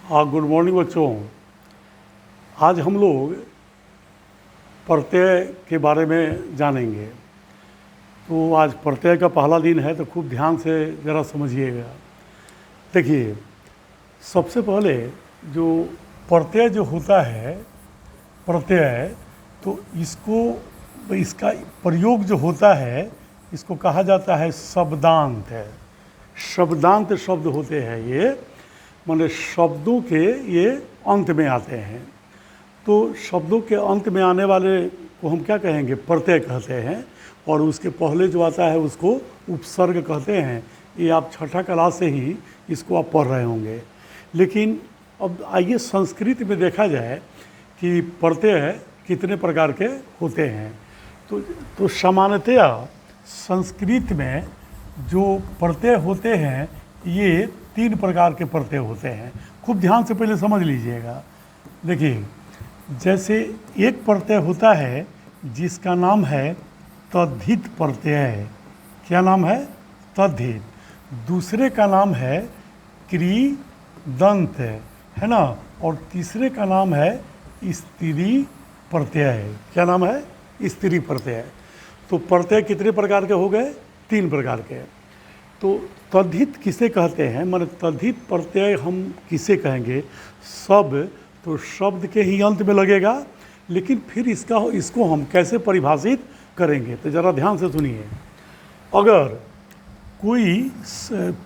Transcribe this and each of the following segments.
हाँ, good morning बच्चों। आज हम लोग प्रत्यय के बारे में जानेंगे। तो आज प्रत्यय का पहला दिन है, तो खूब ध्यान से ज़रा समझिएगा। देखिए, सबसे पहले जो प्रत्यय जो होता है, प्रत्यय, तो इसका प्रयोग जो होता है, इसको कहा जाता है शब्दांत है। शब्दांत शब्द होते हैं ये, माने शब्दों के ये अंत में आते हैं। तो शब्दों के अंत में आने वाले को हम क्या कहेंगे? प्रत्यय कहते हैं। और उसके पहले जो आता है उसको उपसर्ग कहते हैं। ये आप छठा क्लास से ही इसको आप पढ़ रहे होंगे। लेकिन अब आइए संस्कृत में देखा जाए कि प्रत्यय कितने प्रकार के होते हैं। तो सामान्यतया संस्कृत में जो प्रत्यय होते हैं, ये 3 प्रकार के प्रत्यय होते हैं। खूब ध्यान से पहले समझ लीजिएगा। देखिए, जैसे एक प्रत्यय होता है जिसका नाम है तद्धित प्रत्यय। क्या नाम है? तद्धित। दूसरे का नाम है क्रीदंत, है ना। और तीसरे का नाम है स्त्री प्रत्यय। क्या नाम है? स्त्री प्रत्यय। तो प्रत्यय कितने प्रकार के हो गए? 3 प्रकार के। तो तद्धित किसे कहते हैं? माने तद्धित प्रत्यय हम किसे कहेंगे? तो शब्द के ही अंत में लगेगा, लेकिन फिर इसको हम कैसे परिभाषित करेंगे? तो ज़रा ध्यान से सुनिए। अगर कोई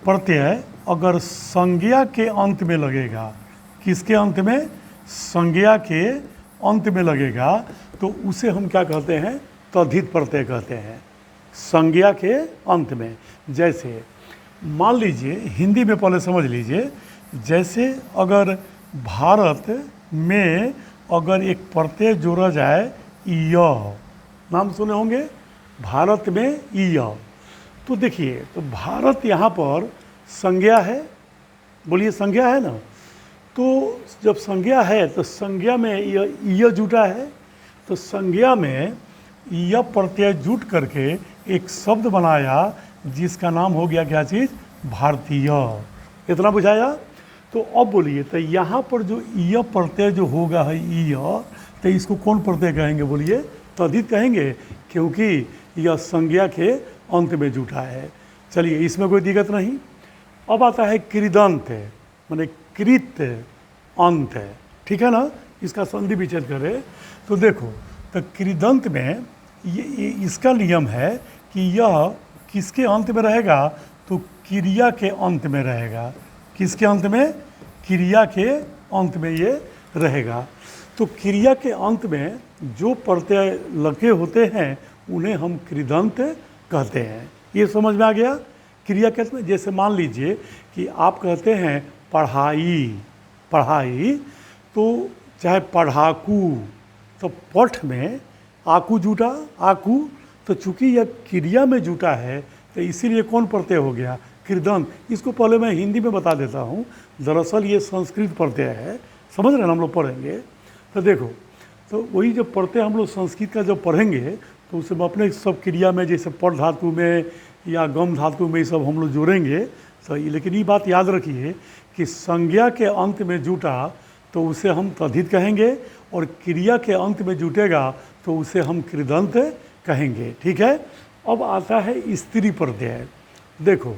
प्रत्यय अगर संज्ञा के अंत में लगेगा, किसके अंत में? संज्ञा के अंत में लगेगा, तो उसे हम क्या कहते हैं? तद्धित प्रत्यय कहते हैं। संज्ञा के अंत में। जैसे मान लीजिए, हिंदी में पहले समझ लीजिए, जैसे अगर भारत में अगर एक प्रत्यय जोड़ा जाए य, नाम सुने होंगे, भारत में य, तो देखिए, तो भारत यहाँ पर संज्ञा है। बोलिए, संज्ञा है ना। तो जब संज्ञा है तो संज्ञा में य जुटा है, तो संज्ञा में य प्रत्यय जुट करके एक शब्द बनाया जिसका नाम हो गया क्या चीज़? भारतीय। इतना बुझाया? तो अब बोलिए, तो यहाँ पर जो य प्रत्यय जो होगा है य, तो इसको कौन प्रत्यय कहेंगे? बोलिए, तद्धित कहेंगे, क्योंकि यह संज्ञा के अंत में जुटा है। चलिए, इसमें कोई दिक्कत नहीं। अब आता है कृदंत, माने कृत अंत है, ठीक है ना। इसका संधि विच्छेद करें तो देखो, तो कृदंत में ये इसका नियम है कि यह किसके अंत में रहेगा? तो क्रिया के अंत में रहेगा। किसके अंत में? क्रिया के अंत में ये रहेगा। तो क्रिया के अंत में जो प्रत्यय लगे होते हैं उन्हें हम कृदंत कहते हैं। ये समझ में आ गया? क्रिया के अंत में, जैसे मान लीजिए कि आप कहते हैं पढ़ाई, तो चाहे पढ़ाकू, तो पठ में आकू जुटा, आकू, तो चूंकि यह क्रिया में जुटा है तो इसीलिए कौन प्रत्यय हो गया? कृदंत। इसको पहले मैं हिंदी में बता देता हूँ। दरअसल ये संस्कृत प्रत्यय है, समझ रहे हैं ना, हम लोग पढ़ेंगे। तो देखो, तो वही जब प्रत्यय हम लोग संस्कृत का जब पढ़ेंगे तो उसमें अपने सब क्रिया में, जैसे पढ़ धातु में या गम धातु में, ये सब हम लोग जोड़ेंगे। तो लेकिन ये बात याद रखिए कि संज्ञा के अंत में जुटा तो उसे हम तद्धित कहेंगे, और क्रिया के अंत में जुटेगा तो उसे हम कृदंत कहेंगे, ठीक है। अब आता है स्त्री प्रत्यय। देखो,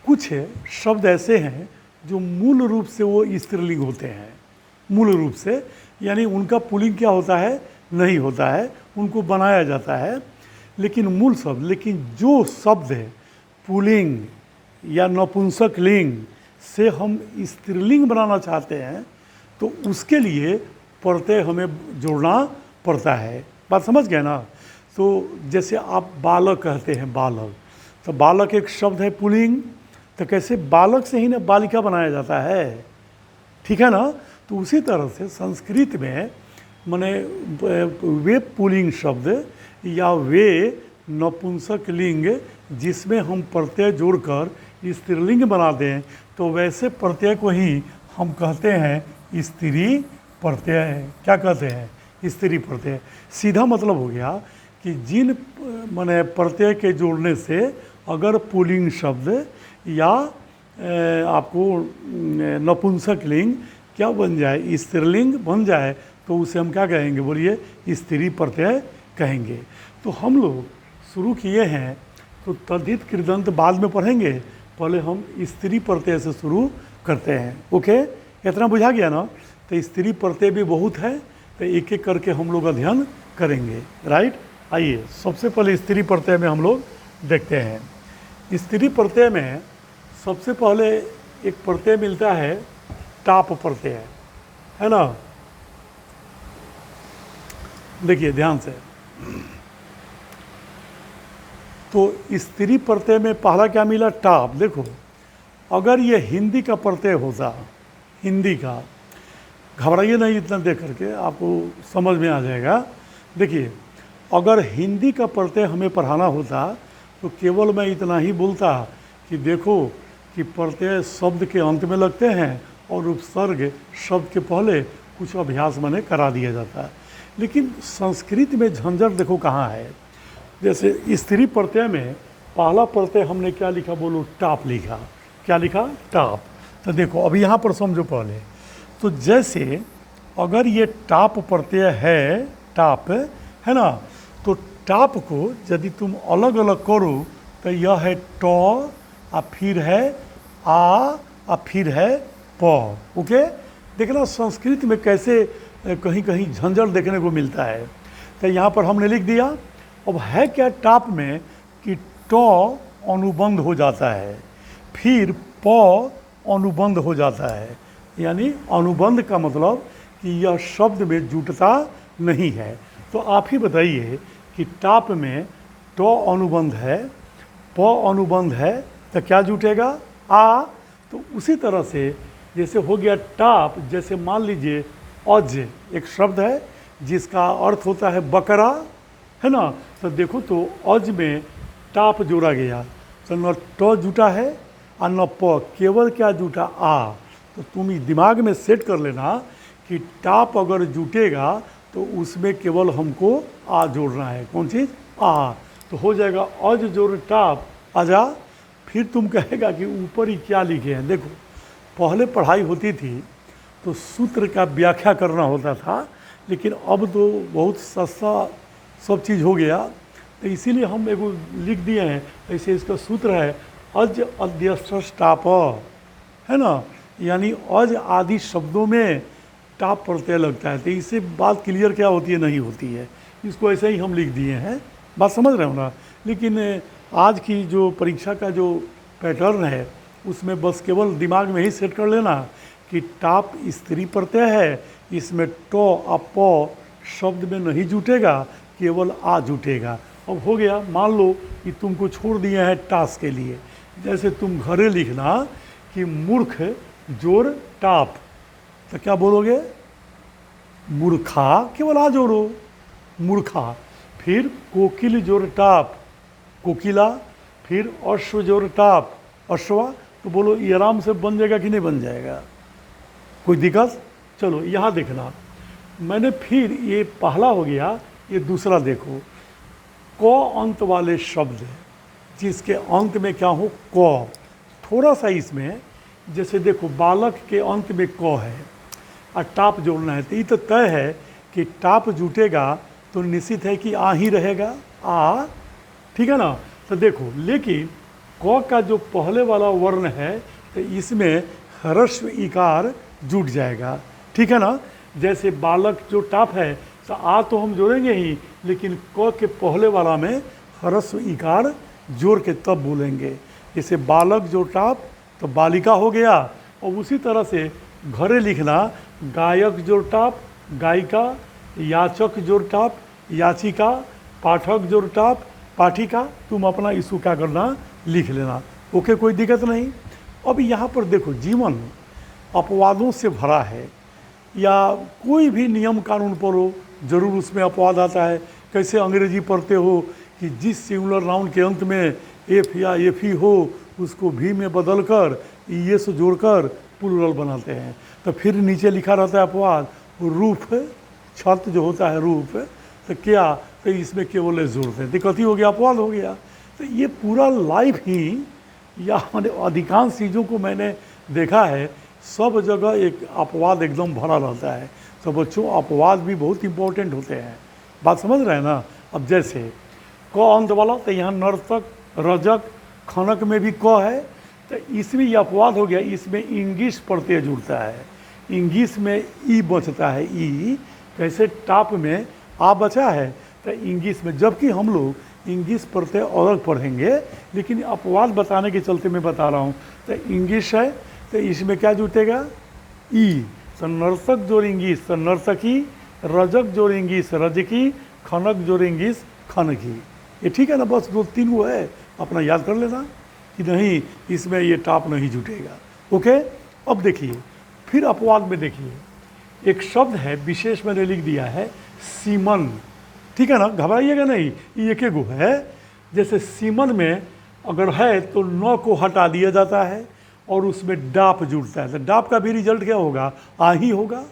कुछ शब्द ऐसे हैं जो मूल रूप से वो स्त्रीलिंग होते हैं, मूल रूप से, यानी उनका पुल्लिंग क्या होता है? नहीं होता है, उनको बनाया जाता है, लेकिन मूल शब्द। लेकिन जो शब्द पुल्लिंग या नपुंसक लिंग से हम स्त्रीलिंग बनाना चाहते हैं, तो उसके लिए प्रत्यय हमें जोड़ना पड़ता है। बात समझ गए ना। तो जैसे आप बालक कहते हैं, बालक, तो बालक एक शब्द है पुल्लिंग, तो कैसे बालक से ही ना बालिका बनाया जाता है, ठीक है ना। तो उसी तरह से संस्कृत में माने वे पुल्लिंग शब्द या वे नपुंसक लिंग जिसमें हम प्रत्यय जोड़कर स्त्रीलिंग बना दें, तो वैसे प्रत्यय को ही हम कहते हैं स्त्री प्रत्यय। क्या कहते हैं? स्त्री प्रत्यय। सीधा मतलब हो गया कि जिन माने प्रत्यय के जोड़ने से अगर पुल्लिंग शब्द या आपको नपुंसक लिंग क्या बन जाए, स्त्रीलिंग बन जाए, तो उसे हम क्या कहेंगे, बोलिए, स्त्री प्रत्यय कहेंगे। तो हम लोग शुरू किए हैं, तो तद्धित कृदंत बाद में पढ़ेंगे, पहले हम स्त्री प्रत्यय से शुरू करते हैं। ओके, इतना बुझा गया ना। तो स्त्री प्रत्यय भी बहुत है, तो एक एक करके हम लोग अध्ययन करेंगे, राइट। आइए सबसे पहले स्त्री प्रत्यय में हम लोग देखते हैं। स्त्री प्रत्यय में सबसे पहले एक प्रत्यय मिलता है टाप प्रत्यय, है ना। देखिए ध्यान से, तो स्त्री प्रत्यय में पहला क्या मिला, टाप। देखो अगर ये हिंदी का प्रत्यय होता, हिंदी का, घबराइए नहीं इतना देख करके, आपको समझ में आ जाएगा। देखिए अगर हिंदी का प्रत्यय हमें पढ़ाना होता तो केवल मैं इतना ही बोलता कि देखो कि प्रत्यय शब्द के अंत में लगते हैं और उपसर्ग शब्द के पहले कुछ अभ्यास मैंने करा दिया जाता है। लेकिन संस्कृत में झंझट देखो कहाँ है। जैसे स्त्री प्रत्यय में पहला प्रत्यय हमने क्या लिखा, बोलो, टाप लिखा। क्या लिखा, टाप। तो देखो अभी यहाँ पर समझो पहले, तो जैसे अगर ये टाप प्रत्यय है, टाप है ना, तो टाप को यदि तुम अलग अलग करो तो यह है ट, और फिर है आ, और फिर है प। ओके, देखना संस्कृत में कैसे कहीं कहीं झंझट देखने को मिलता है। तो यहाँ पर हमने लिख दिया। अब है क्या टाप में कि ट अनुबंध हो जाता है, फिर प अनुबंध हो जाता है, यानी अनुबंध का मतलब कि यह शब्द में जुटता नहीं है। तो आप ही बताइए कि टाप में ट अनुबंध है, प अनुबंध है, तो क्या जुटेगा, आ। तो उसी तरह से जैसे हो गया टाप, जैसे मान लीजिए अज एक शब्द है जिसका अर्थ होता है बकरा, है ना। तो देखो तो अज में टाप जोड़ा गया, तो न ट जुटा है और न प, केवल क्या जुटा, आ। तो तुम इस दिमाग में सेट कर लेना कि टाप अगर जुटेगा तो उसमें केवल हमको आ जोड़ना है। कौन चीज़, आ। तो हो जाएगा अज जोड़ टाप, आजा। फिर तुम कहेगा कि ऊपर ही क्या लिखे हैं। देखो पहले पढ़ाई होती थी तो सूत्र का व्याख्या करना होता था, लेकिन अब तो बहुत सस्ता सब चीज़ हो गया, तो इसीलिए हम एगो लिख दिए हैं। ऐसे इसका सूत्र है अज अध्यस्त टाप, है ना, यानी अज आदि शब्दों में टाप प्रत्यय लगता है। तो इससे बात क्लियर क्या होती है, नहीं होती है। इसको ऐसे ही हम लिख दिए हैं, बात समझ रहे हो ना। लेकिन आज की जो परीक्षा का जो पैटर्न है उसमें बस केवल दिमाग में ही सेट कर लेना कि टाप स्त्री प्रत्यय है, इसमें ट और प शब्द में नहीं जुटेगा, केवल आ जुटेगा। अब हो गया, मान लो कि तुमको छोड़ दिए हैं टास्क के लिए। जैसे तुम घरे लिखना कि मूर्ख जोड़ टाप, तो क्या बोलोगे, मूर्खा, केवल आ जोड़ो, मूर्खा। फिर कोकिल जोड़ टाप, कोकिला। फिर अश्व जोड़ टाप, अश्वा। तो बोलो ये आराम से बन जाएगा कि नहीं बन जाएगा, कोई दिक्कत। चलो यहाँ देखना, मैंने फिर ये पहला हो गया, ये दूसरा देखो, क अंत वाले शब्द जिसके अंत में क्या हो, क। थोड़ा सा इसमें जैसे देखो बालक के अंत में क है और टाप जोड़ना है, तो ये तो तय है कि टाप जुटेगा तो निश्चित है कि आ ही रहेगा, आ, ठीक है ना। तो देखो लेकिन क का जो पहले वाला वर्ण है तो इसमें ह्रस्व इकार जुट जाएगा, ठीक है ना। जैसे बालक जो टाप है तो आ तो हम जोड़ेंगे ही, लेकिन क के पहले वाला में ह्रस्व इकार जोड़ के तब बोलेंगे। जैसे बालक जो टाप तो बालिका हो गया। और उसी तरह से घरे लिखना गायक जोड़ टाप, गायिका, याचक जोड़ टाप, याचिका, पाठक जोड़ टाप, पाठिका। तुम अपना इसको क्या करना, लिख लेना, ओके, कोई दिक्कत नहीं। अब यहाँ पर देखो जीवन अपवादों से भरा है, या कोई भी नियम कानून पढ़ो जरूर उसमें अपवाद आता है। कैसे अंग्रेजी पढ़ते हो कि जिस सिंगुलर नाउन के अंत में एफ या एफ ही हो उसको भी में बदल कर ये से जोड़कर प्लूरल बनाते हैं। तो फिर नीचे लिखा रहता है अपवाद, रूफ, छत जो होता है रूफ, तो क्या, तो इसमें केवल जोड़ते हैं, दिक्कत ही हो गया, अपवाद हो गया। तो ये पूरा लाइफ ही या मैंने अधिकांश चीज़ों को मैंने देखा है, सब जगह एक अपवाद एकदम भरा रहता है। तो बच्चों अपवाद भी बहुत इंपॉर्टेंट होते हैं, बात समझ रहे हैं ना। अब जैसे क अंत वाला, तो यहाँ नर्तक, रजक, खनक में भी क है, तो इसमें ये अपवाद हो गया, इसमें इंगिस प्रत्यय जुड़ता है, इंगिस में ई बचता है, ई कैसे टाप में आ बचा है, तो इंगिस में, जबकि हम लोग इंगिस प्रत्यय अलग पढ़ेंगे, लेकिन अपवाद बताने के चलते मैं बता रहा हूँ। तो इंगिस है, तो इसमें क्या जुटेगा, ई, तो नर्तक जोड़ेंगिस तो नर्तकी, रजक जोड़ेंगिस रजकी, खनक जोड़ेंगिस खनकी। ये ठीक है ना, बस 2-3 वो है, अपना याद कर लेना कि नहीं इसमें ये टाप नहीं जुटेगा। ओके, अब देखिए फिर अपवाद में देखिए, एक शब्द है विशेष मैंने लिख दिया है सीमन, ठीक है ना, घबराइएगा नहीं, ये एक गो है। जैसे सीमन में अगर है तो न को हटा दिया जाता है और उसमें डाप जुड़ता है, तो डाप का भी रिजल्ट क्या होगा, आ ही होगा।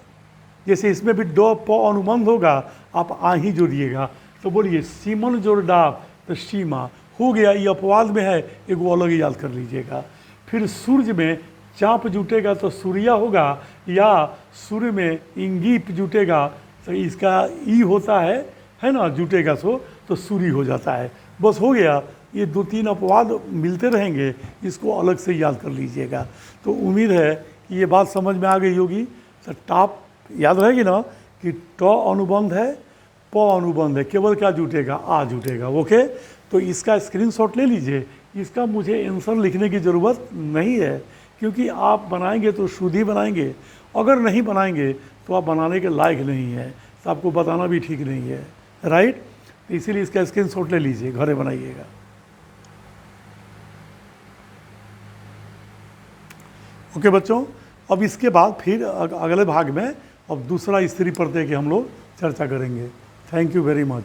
जैसे इसमें भी ड प अनुबंध होगा, आप आ ही जोड़िएगा, तो बोलिए सीमन जोड़ डाप, तो सीमा हो गया। ये अपवाद में है, एक वो अलग ही याद कर लीजिएगा। फिर सूर्य में चाप जुटेगा तो सूर्या होगा, या सूर्य में इंगीप जुटेगा तो इसका ई होता है ना, जुटेगा सो तो सूर्य हो जाता है। बस हो गया, ये 2-3 अपवाद मिलते रहेंगे, इसको अलग से याद कर लीजिएगा। तो उम्मीद है कि ये बात समझ में आ गई होगी। तो टाप याद रहेगी ना कि ट अनुबंध है, प अनुबंध है, केवल क्या जुटेगा, आ जुटेगा। ओके, तो इसका स्क्रीनशॉट ले लीजिए। इसका मुझे आंसर लिखने की ज़रूरत नहीं है, क्योंकि आप बनाएंगे तो शुद्ध ही बनाएंगे, अगर नहीं बनाएंगे तो आप बनाने के लायक नहीं है, तो आपको बताना भी ठीक नहीं है, राइट। इसीलिए इसका स्क्रीनशॉट ले लीजिए, घरे बनाइएगा। ओके बच्चों, अब इसके बाद फिर अगले भाग में अब दूसरा स्त्री प्रत्यय की हम लोग चर्चा करेंगे। Thank you very much.